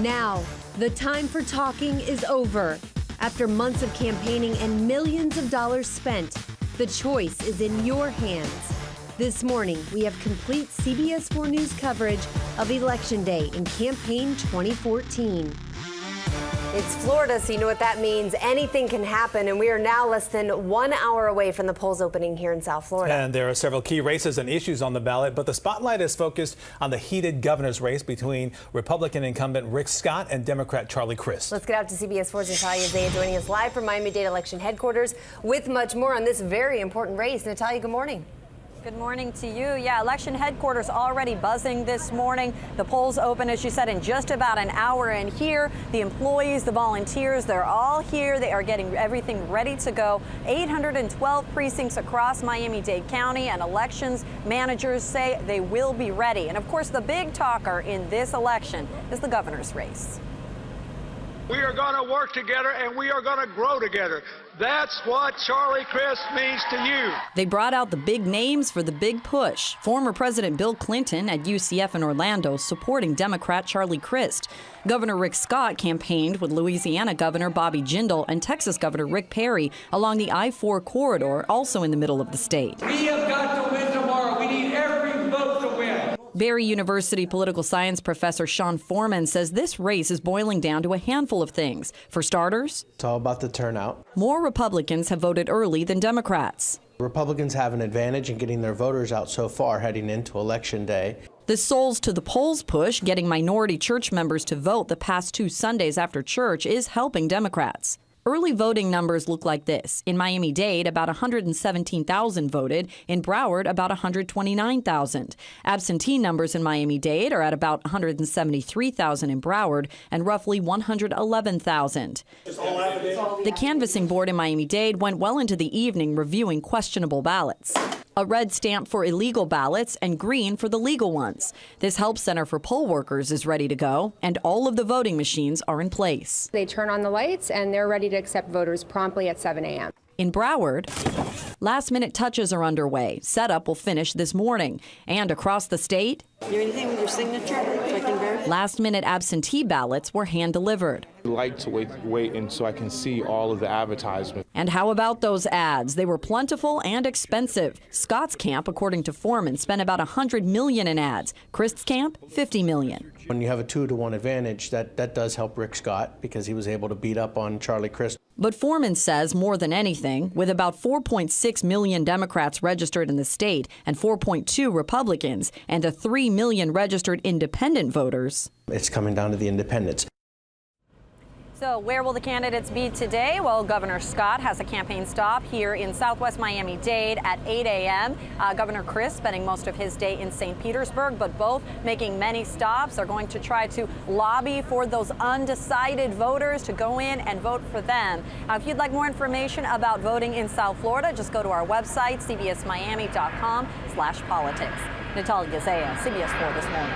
Now, the time for talking is over. After months of campaigning and millions of dollars spent, the choice is in your hands. This morning, we have complete CBS 4 News coverage of Election Day in campaign 2014. It's Florida, so you know what that means. Anything can happen, and we are now less than 1 hour away from the polls opening here in South Florida. And there are several key races and issues on the ballot, but the spotlight is focused on the heated governor's race between Republican incumbent Rick Scott and Democrat Charlie Crist. Let's get out to CBS 4's Natalia Zaya joining us live from Miami-Dade election headquarters with much more on this very important race. Natalia, good morning. Good morning to you. Yeah, election headquarters already buzzing this morning. The polls open, as you said, in just about an hour. And here, the employees, the volunteers, they're all here. They are getting everything ready to go. 812 precincts across Miami-Dade County, and elections managers say they will be ready. And of course, the big talker in this election is the governor's race. We are going to work together and we are going to grow together. That's what Charlie Crist means to you. They brought out the big names for the big push. Former President Bill Clinton at UCF in Orlando supporting Democrat Charlie Crist. Governor Rick Scott campaigned with Louisiana Governor Bobby Jindal and Texas Governor Rick Perry along the I-4 corridor, also in the middle of the state. We have got to win tomorrow. We need every vote to win. Barry University political science professor Sean Foreman says this race is boiling down to a handful of things. For starters, it's all about the turnout. More Republicans have voted early than Democrats. Republicans have an advantage in getting their voters out so far heading into Election Day. The Souls to the Polls push, getting minority church members to vote the past 2 Sundays after church, is helping Democrats. Early voting numbers look like this. In Miami-Dade, about 117,000 voted. In Broward, about 129,000. Absentee numbers in Miami-Dade are at about 173,000 in Broward and roughly 111,000. The canvassing board in Miami-Dade went well into the evening reviewing questionable ballots. A red stamp for illegal ballots and green for the legal ones. This help center for poll workers is ready to go, and all of the voting machines are in place. They turn on the lights and they're ready to accept voters promptly at 7 a.m. In Broward, last-minute touches are underway. Setup will finish this morning. And across the state, Do anything with your signature so I can verify? Last-minute absentee ballots were hand-delivered. I like to wait and so I can see all of the advertisements. And how about those ads? They were plentiful and expensive. Scott's camp, according to Foreman, spent about $100 million in ads. Crist's camp, $50 million. When you have a 2-to-1 advantage, that does help Rick Scott because he was able to beat up on Charlie Crist. But Foreman says more than anything, with about 4.6 million Democrats registered in the state and 4.2 Republicans and a 3 million registered independent voters, it's coming down to the independents. So where will the candidates be today? Well, Governor Scott has a campaign stop here in Southwest Miami-Dade at 8 a.m. Governor Crist spending most of his day in St. Petersburg, but both making many stops. They're going to try to lobby for those undecided voters to go in and vote for them. If you'd like more information about voting in South Florida, just go to our website, cbsmiami.com/politics. Natalia Zaya, CBS 4 this morning.